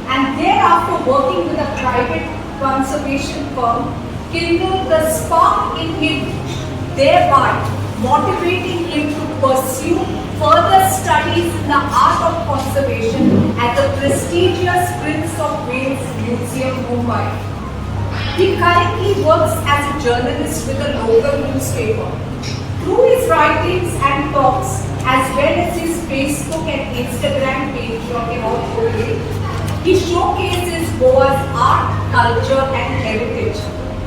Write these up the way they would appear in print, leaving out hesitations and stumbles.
and thereafter working with a private conservation firm, kindled the spark in him, thereby motivating him to pursue further studies in the art of conservation at the prestigious Prince of Wales Museum, Mumbai. He currently works as a journalist with a local newspaper. Through his writings and talks, as well as his Facebook and Instagram page talking about Goan, he showcases Goa's art, culture and heritage.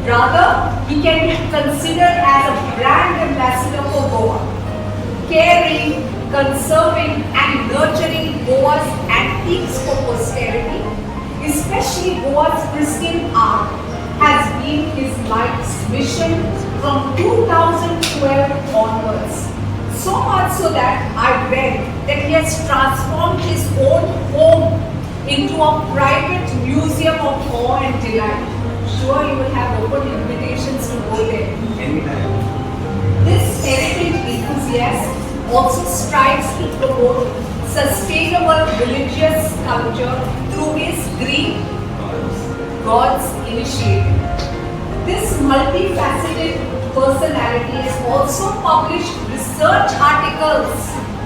Rather, he can be considered as a brand ambassador for Goa, caring, conserving and nurturing Goa's antiques for posterity, especially Goa's pristine art, has been his life's mission from 2012 onwards. So much so that I read that he has transformed his own home into a private museum of awe and delight. Sure, you will have open invitations to go there. Anytime. This heritage enthusiast also strives to promote sustainable religious culture through his Greek Gods initiative. This multifaceted personality has also published research articles,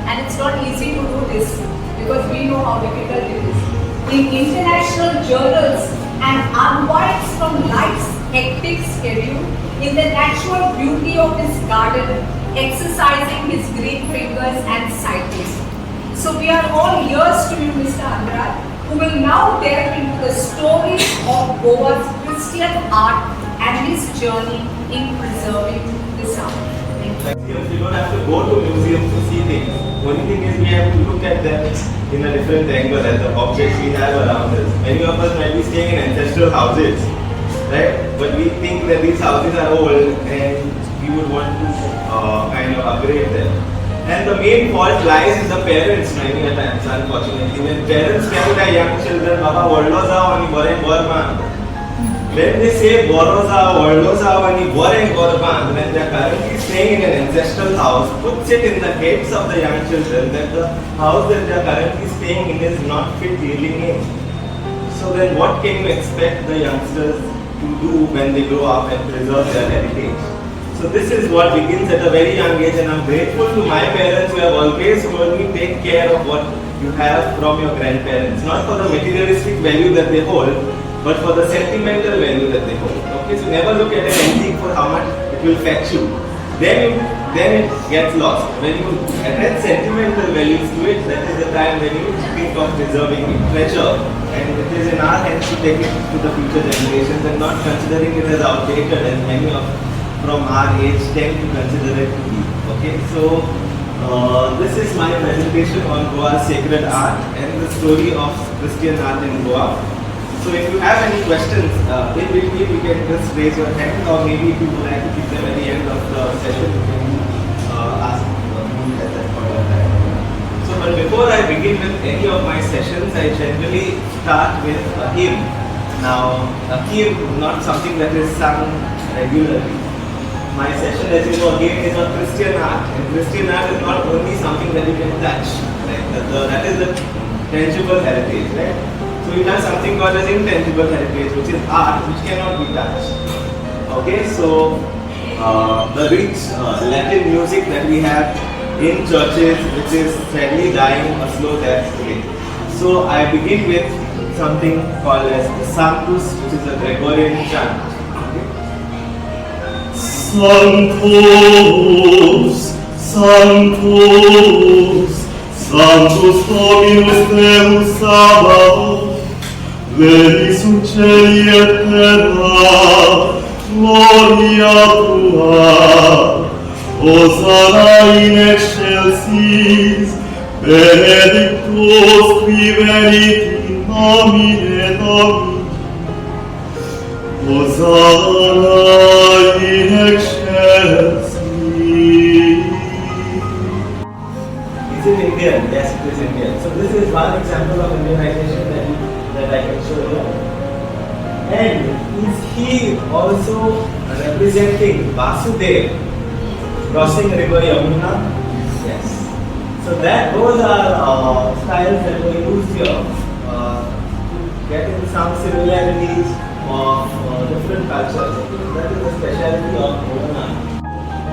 and it's not easy to do this because we know how difficult it is, in international journals, and unwinds from life's hectic schedule in the natural beauty of his garden, exercising his green fingers and cycling. So we are all ears to you, Mr. Anurag, who will now delve into the stories of Goa's Christian art and his journey in preserving this art. You don't have to go to museums to see things. Only thing is we have to look at them in a different angle as the objects we have around us. Many of us might be staying in ancestral houses, right? But we think that these houses are old and we would want to kind of upgrade them. And the main fault lies in the parents many a times, unfortunately. When parents tell their young children, Baba, Worlo zao ani boren gorman. When they say Boro zao, Worlo zao ani boren gorman, when they are currently staying in an ancestral house, puts it in the heads of the young children that the house that they are currently staying in is not fit living in. So then what can you expect the youngsters to do when they grow up and preserve their heritage? So this is what begins at a very young age, and I'm grateful to my parents who have always told me take care of what you have from your grandparents, not for the materialistic value that they hold, but for the sentimental value that they hold. Okay, so never look at an antique for how much it will fetch you. Then it gets lost. When you attach sentimental values to it, that is the time when you think of preserving it, treasure, and it is in our hands to take it to the future generations and not considering it as outdated as many of from our age tend to consider it to be. Okay, so this is my presentation on Goa's sacred art and the story of Christian art in Goa. So if you have any questions in between, you can just raise your hand, or maybe if you would like to keep them at the end of the session, you can ask me at that point of time. So but before I begin with any of my sessions, I generally start with a hymn. Now a hymn is not something that is sung regularly. My session, as you know, again is on Christian art, and Christian art is not only something that you can touch, right? That is the tangible heritage, right? So we have something called as intangible heritage, which is art, which cannot be touched. Okay, so the rich Latin music that we have in churches, which is sadly dying a slow death today. So I begin with something called as the Sanctus, which is a Gregorian chant. Sanctus, Sanctus, Sanctus Dominus Deus Sabaoth, Velis in celi et terra, gloria tua, Hosanna in excelsis, benedictus qui venit in nomine Domini. Hosanna in excelsis. Is it Indian? Yes, it is Indian. So this is one example of Indianization that I can show you. And is he also representing Vasudev crossing river Yamuna? Yes. So those are styles that were used here to some similarities of different cultures. That is the speciality of Goan.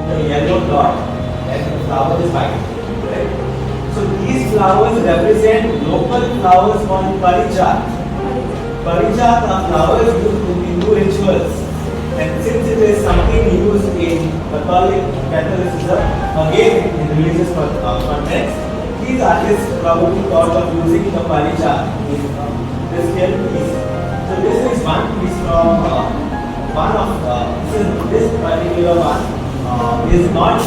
The yellow dot and the flower is white. Right? So these flowers represent local flowers called parijat. Parijat are flowers used in Hindu rituals. And since it is something used in Catholicism, again in religious context, these artists probably thought of using the parijat in this here piece. So this is one piece from this particular one is not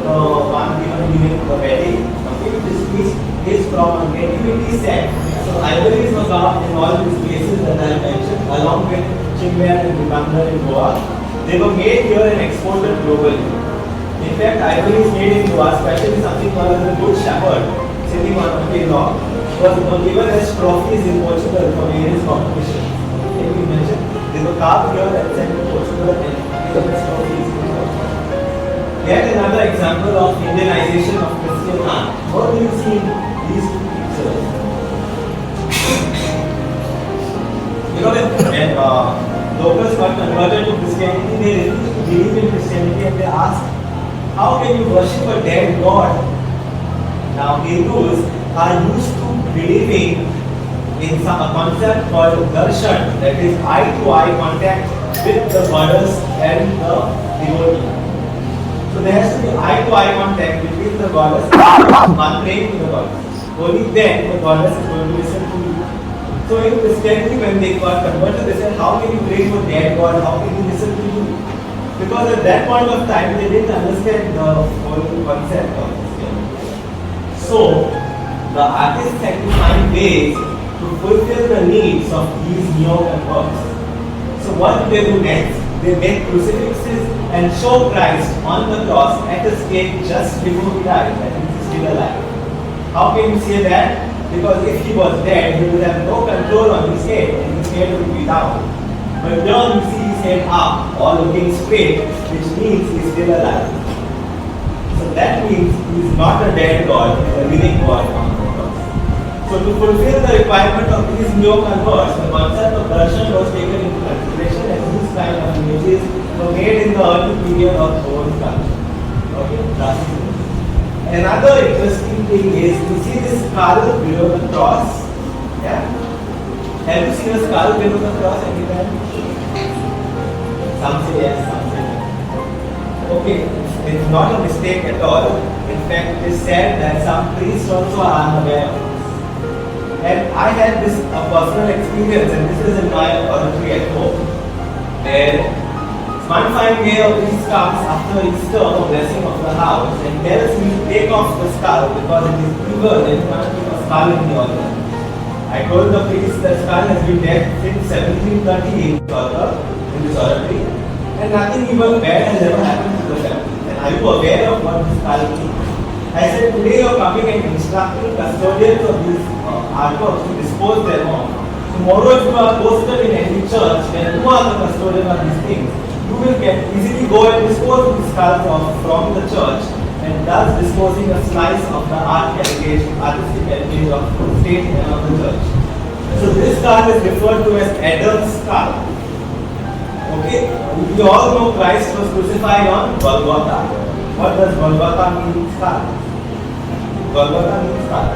the one given during the wedding. Okay, this piece is from a nativity set. So ivories were found in all these places that I mentioned, along with Chimber and Bikaner in Goa. They were made here and exported globally. In fact, ivory is made in Goa, especially something called the Good Shepherd, sitting on a pillow, was given as trophies in Portugal for various competitions. Okay, we mentioned they were carved here and sent to Portugal and given as trophies. Yet another example of Indianization of Christian art. What do you see in these two pictures? You know, when locals got converted to Christianity, they refused to believe in Christianity and they asked, how can you worship a dead God? Now, Hindus are used to believing in a concept called darshan, that is eye-to-eye contact with the goddess and the devotee. So there has to be eye-to-eye contact between the goddess and one praying to the goddess. Only then the goddess is going to listen to you. So in Christianity, when they got converted, they said, how can you pray to a dead God? How can he listen to you? Because at that point of time, they didn't understand the whole concept of Christianity. So the artists had to find ways to fulfill the needs of these neo-converts. So what did they do next? They made crucifixes and show Christ on the cross at a stake just before he died, that he is still alive. How can you say that? Because if he was dead, he would have no control on his head and his head would be down. But now you see his head up or looking straight, which means he is still alive. So that means he is not a dead God, he is a living God on the cross. So to fulfill the requirement of these neo-converts, the concept of darshan was taken into consideration and these kind of images were made in the early period of Goan culture. Okay, another interesting thing is, you see this skull below the cross? Yeah? Have you seen a skull below the cross anytime? Some say yes, some say no. Okay, it's not a mistake at all. In fact, it is said that some priests also are unaware of this. And I had this personal experience, and this is in my oratory at home, where one fine day a priest comes after Easter, a blessing of the house, and tells me to take off the skull because it is evil and you can't keep a skull in the altar. I told the priest the skull has been dead since 1730 in this oratory, and nothing even bad has ever happened to the family. And are you aware of what this skull means? I said, today you are coming and instructing custodians of these artworks to dispose them of. Tomorrow if you are posted in any church, then who are the custodians of these things? You will easily go and dispose the skull from the church, and thus disposing a slice of the artistic heritage of the state and of the church. So this skull is referred to as Adam's skull. Okay, we all know Christ was crucified on Golgotha. What does Golgotha mean? Skull. Golgotha means skull.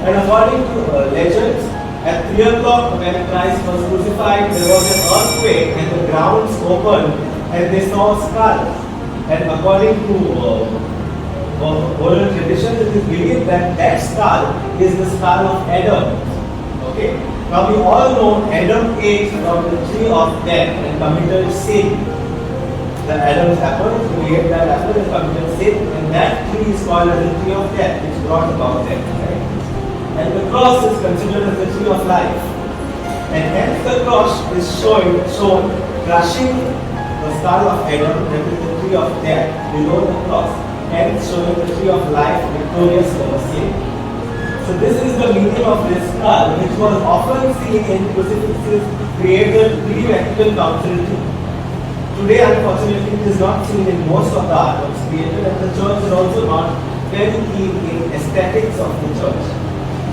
And according to legends, at 3 o'clock when Christ was crucified, there was an earthquake and the grounds opened and they saw a skull. And according to oral traditions, it is believed that that skull is the skull of Adam. Okay. Now we all know Adam ate from the tree of death and committed sin. The Adam's apple, he ate that apple and committed sin, and that tree is called as the tree of death, which brought about death. Right? And the cross is considered as the tree of life. And hence the cross is shown crushing the skull of Adam, that is the tree of death, below the cross, hence showing the tree of life victorious over sin. So this is the meaning of this skull, which was often seen in crucifixes created pre-Vatican Council II. Today, unfortunately, it is not seen in most of the artworks created, and the church is also not very keen in aesthetics of the church.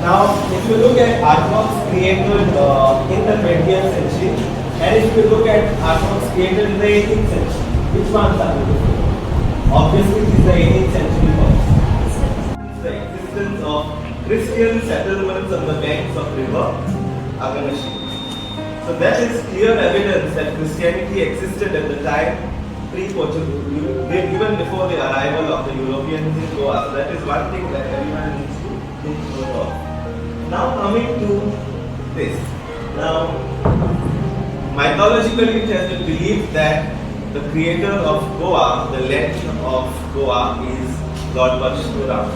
Now, if you look at artworks created in the 20th century, and if you look at artworks created in the 18th century, which ones are you looking at? Obviously, it is the 18th century works. The existence of Christian settlements on the banks of river Aganashi. So that is clear evidence that Christianity existed at the time pre-Portuguese, even before the arrival of the Europeans in Goa. So that is one thing that everyone needs to think note of. Now coming to this. Now, mythologically it has been believed that the creator of Goa, the land of Goa, is Lord Parshuram.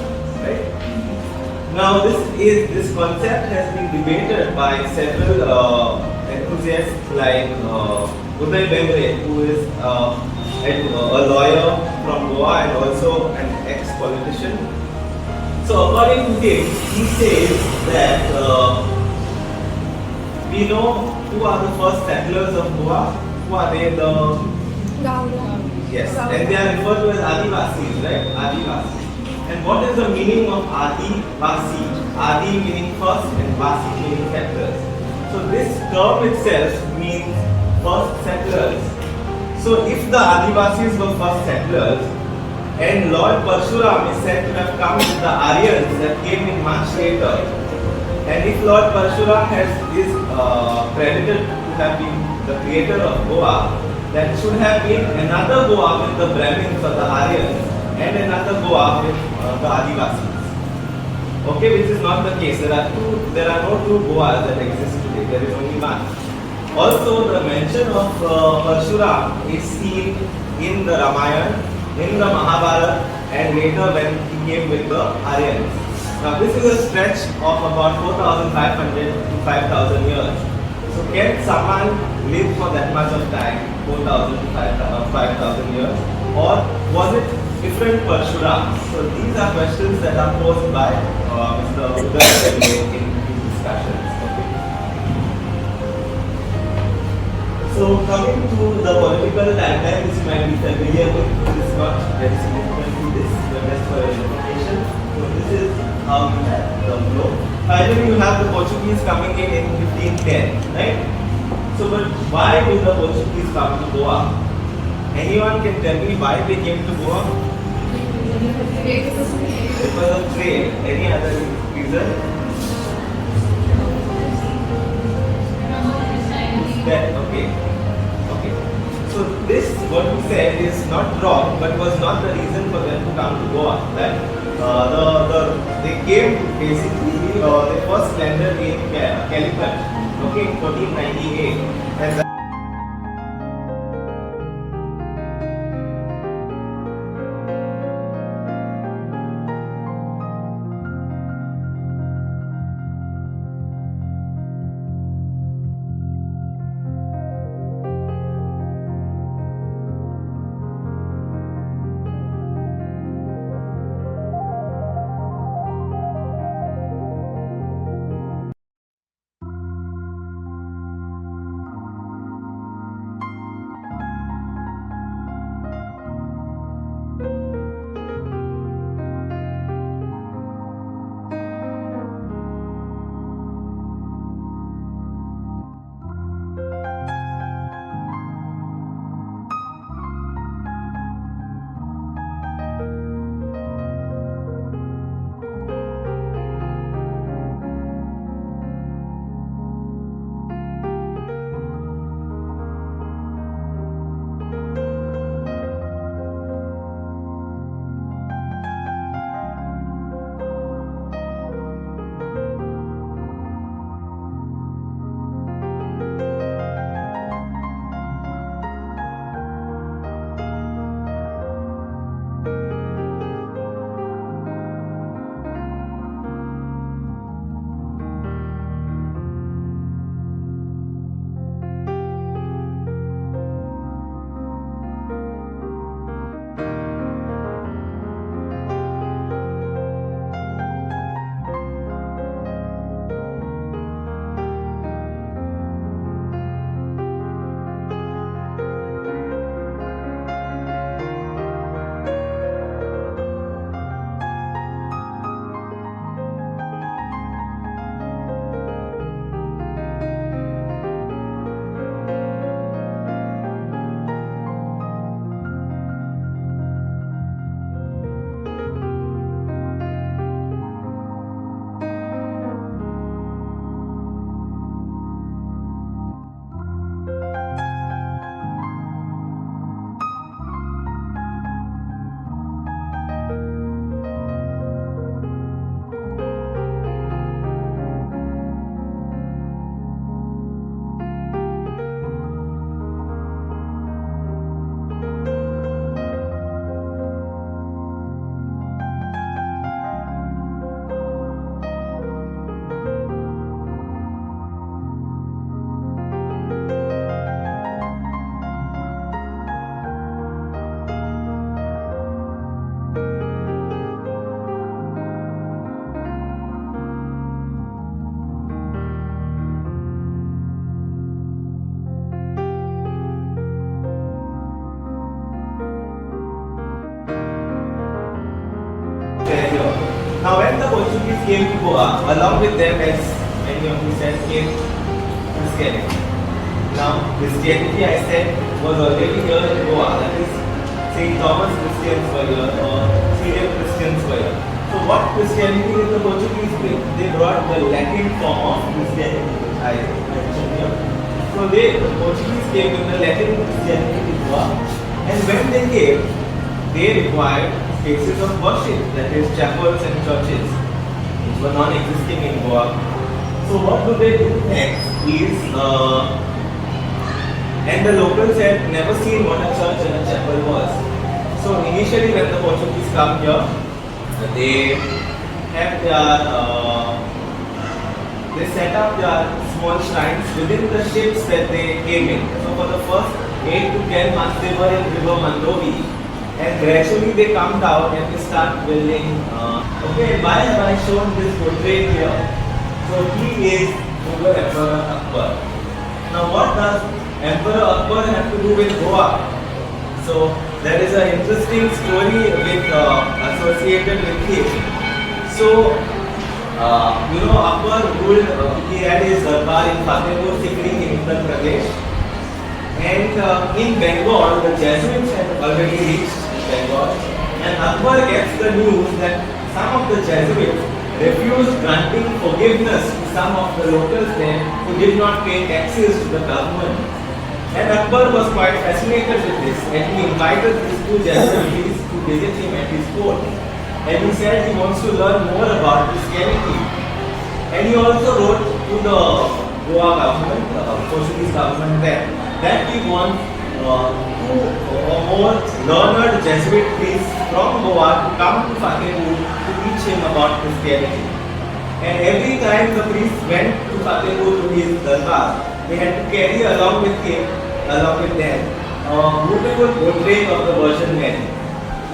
Right? Now this concept has been debated by several enthusiasts like Uday Bemre, who is a lawyer from Goa and also an ex-politician. So according to him, he says that we know who are the first settlers of Goa. Who are they? The yes, and they are referred to as Adivasis, right? Adivasis. And what is the meaning of Adivasi? Adi meaning first and Vasi meaning settlers. So this term itself means first settlers. So if the Adivasis were first settlers, and Lord Parshuram is said to have come with the Aryans that came in much later, and if Lord Parshuram is credited to have been the creator of Goa, that should have been another Goa with the Brahmins or the Aryans, and another Goa with the Adivasis. Okay, which is not the case. There are no two Goas that exist today. There is only one. Also, the mention of Parshuram is seen in the Ramayana, in the Mahabharata, and later when he came with the Aryans. Now, this is a stretch of about 4,500 to 5,000 years. So, can someone live for that much of time, 4,000 to 5,000 years, or was it different Parshuram? So, these are questions that are posed by Mr. Uday in his discussions. So coming to the political timeline, which you might be familiar with, this is not very significant to this, but just for your information. So this is how you have the flow. Finally, you have the Portuguese coming in 1510, right? So, but why did the Portuguese come to Goa? Anyone can tell me why they came to Goa? Because of trade. Any other reason? Okay. So this, what we said, is not wrong, but was not the reason for them to come to Goa. Right? They came basically. They first landed in Calicut, okay, in 1498, and Portuguese came to Goa, along with them, as many of you said, came Christianity. Now, Christianity, I said, was already here in Goa. That is, St. Thomas Christians were here, or Syrian Christians were here. So, what Christianity did the Portuguese bring? They brought the Latin form of Christianity, which I mentioned here. So, the Portuguese came with the Latin Christianity to Goa, and when they came, they required spaces of worship, that is, chapels and churches, which were non-existing in Goa. So, what do they do next is, and the locals had never seen what a church and a chapel was. So initially when the Portuguese come here, they have they set up their small shrines within the ships that they came in. So for the first 8 to 10 months they were in River Mandovi, and gradually they come down and they start building. Okay, why have I shown this portrait here? So he is Mughal Emperor Akbar. Now what does Emperor Akbar have to do with Goa? So there is an interesting story with associated with him. So Akbar ruled. He had his darbar in Fatehpur Sikri in Uttar Pradesh, and in Bengal the Jesuits had already reached Bengal, and Akbar gets the news that some of the Jesuits refused granting forgiveness to some of the locals there who did not pay taxes to the government. And Akbar was quite fascinated with this, and he invited these two Jesuits to visit him at his court. And he said he wants to learn more about Christianity. And he also wrote to the Goa government, Portuguese government there, that he wants two or more learned Jesuit priests from Goa to come to Fatehpur to teach him about Christianity. And every time the priests went to Fatehpur to his darbar, they had to carry along with them, a beautiful portrait of the Virgin Mary.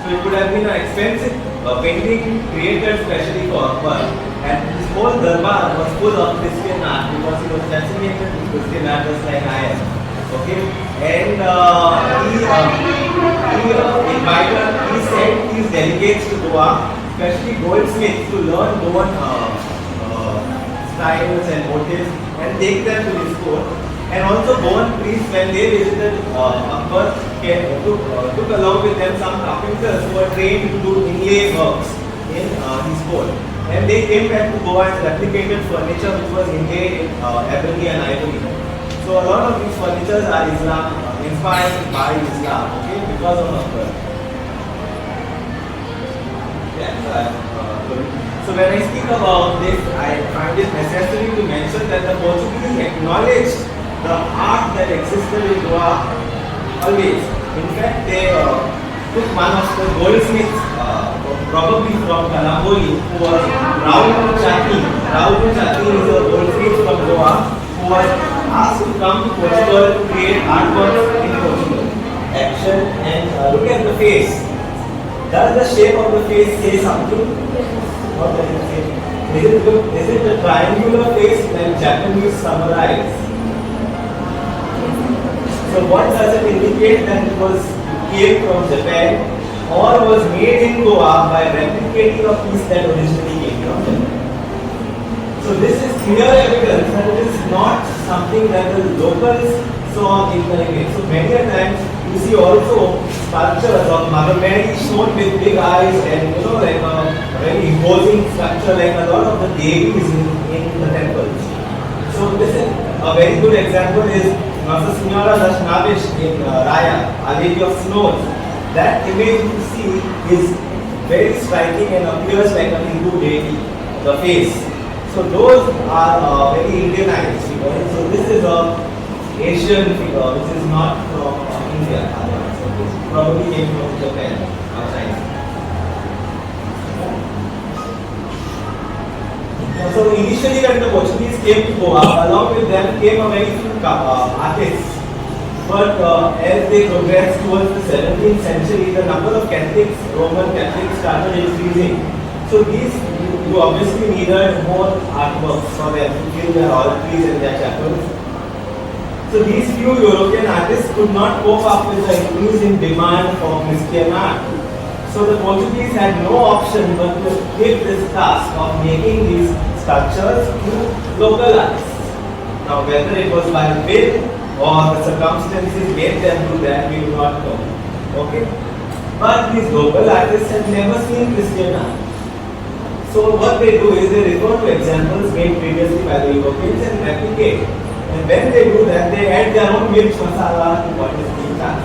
So it would have been an expensive painting created specially for Akbar. And his whole darbar was full of Christian art because he was fascinated with Christian art just like I am. Okay, and he sent these delegates to Goa, especially goldsmiths, to learn Goan styles and motifs and take them to his court. And also Goan priests, when they visited Akbar, took along with them some carpenters who were trained to do inlay works in his court. And they came back to Goa and replicated furniture which was inlaid in ebony and ivory. So a lot of these furnitures are inspired by Islam, okay, because of Akbar. So when I speak about this, I find it necessary to mention that the Portuguese acknowledged the art that existed in Goa always. In fact, they took one of the goldsmiths, probably from Kalamboli, who was Rao Chati. Rao Chati is a goldsmith from Goa who was asked to come to Portugal to create artworks in Portugal. Action, and look at the face. Does the shape of the face say something? What does it say? Is it a triangular face like Japanese samurais? So what does it indicate that it came from Japan or was made in Goa by replicating a piece that originally came from Japan? So this is clear evidence that it is not something that the locals saw in the image. So many a times you see also sculptures of Mother Mary shown with big eyes and like a very imposing structure like a lot of the deities in the temples. So this is a very good example is Nossa Senhora das Naves in Raya, Our Lady of Snows. That image you see is very striking and appears like a Hindu deity, the face. So those are very Indianized figures. So this is a Asian figure, which is not from India. So this probably came from Japan or China. So initially when the Portuguese came to Goa, along with them came a very few artists. But as they progressed towards the 17th century, the number of Catholics, Roman Catholics started increasing. So you obviously needed more artworks for them to fill their altares and their chapels. So these few European artists could not cope up with the increase in demand for Christian art. So the Portuguese had no option but to give this task of making these structures to local artists. Now whether it was by will or the circumstances made them do that, we do not know. Okay? But these local artists had never seen Christian art. So what they do is they refer to examples made previously by the Europeans and replicate. And when they do that, they add their own mirch masala to what is being done.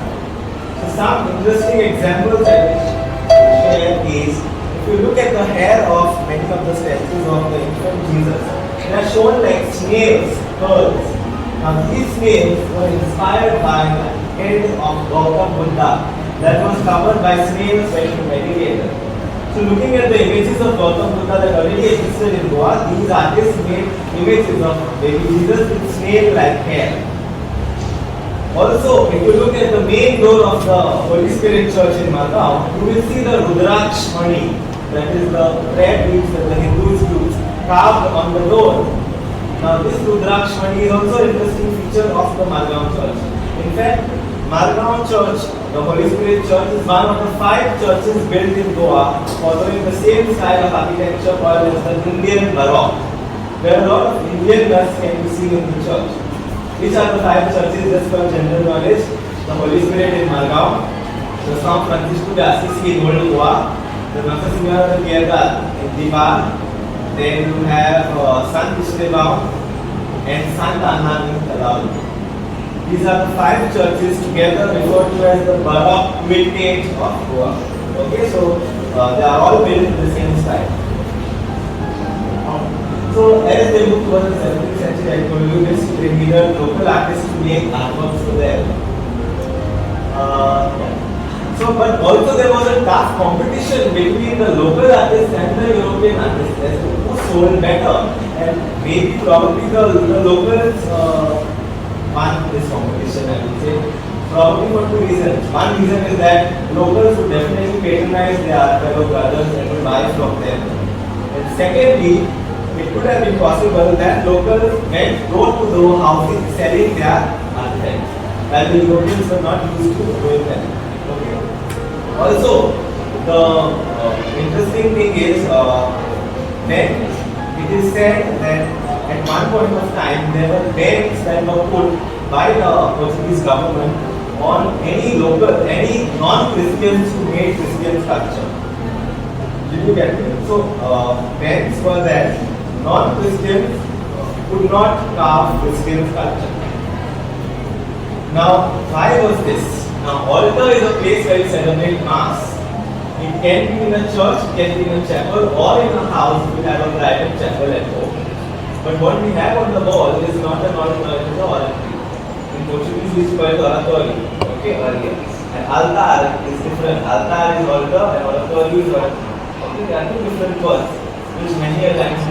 So some interesting examples I will share is, if you look at the hair of many of the statues of the infant Jesus, they are shown like snails, curls. Now these snails were inspired by the head of Gautama Buddha that was covered by snails when he meditated. So looking at the images of Gautama Buddha that already existed in Goa, these artists made images of baby Jesus with snail-like hair. Also, if you look at the main door of the Holy Spirit Church in Margao, you will see the Rudraksh Mani, that is the red beads that the Hindus use, carved on the door. Now this Rudraksh Mani is also an interesting feature of the Margao Church. In fact, Margao Church, the Holy Spirit Church, is one of the 5 churches built in Goa following the same style of architecture called as the Indian Baroque. There are a lot of Indianness can be seen in the church. Which are the 5 churches just for general knowledge? The Holy Spirit in Margao, the San Francisco de Assisi in Old Goa, the Nuestra Señora de Piedad in Dipal, then you have San Cristobal and Santa Ana in Talau. These are the 5 churches together referred to as the Baroque vintage of Goa. Okay, so they are all built in the same style. So as they move towards the 17th century, I told you this, they needed local artists to make artworks for them. But also there was a tough competition between the local artists and the European artists as to who sold better. And maybe probably the locals won this competition, I would say. Probably for 2 reasons. One reason is that locals would definitely patronize their fellow brothers and would buy from them. And secondly, it could have been possible that locals went door to door houses selling their artifacts, while the Europeans were not used to doing that. Okay. Also, the interesting thing is then it is said that at one point of time there were bans that were put by the Portuguese government on any non-Christians who made Christian sculpture. Did you get it? So bans were that non-Christians could not carve Christian sculpture. Now, why was this? Now, altar is a place where you celebrate Mass. It can be in a church, it can be in a chapel, or in a house if you have a private chapel at home. But what we have on the wall is not an altar, it is an oratory. In Portuguese, we used to call it oratory, okay, earlier. And altar is different. Altar is altar and oratory is oratory. Okay, they are 2 different words, which many a times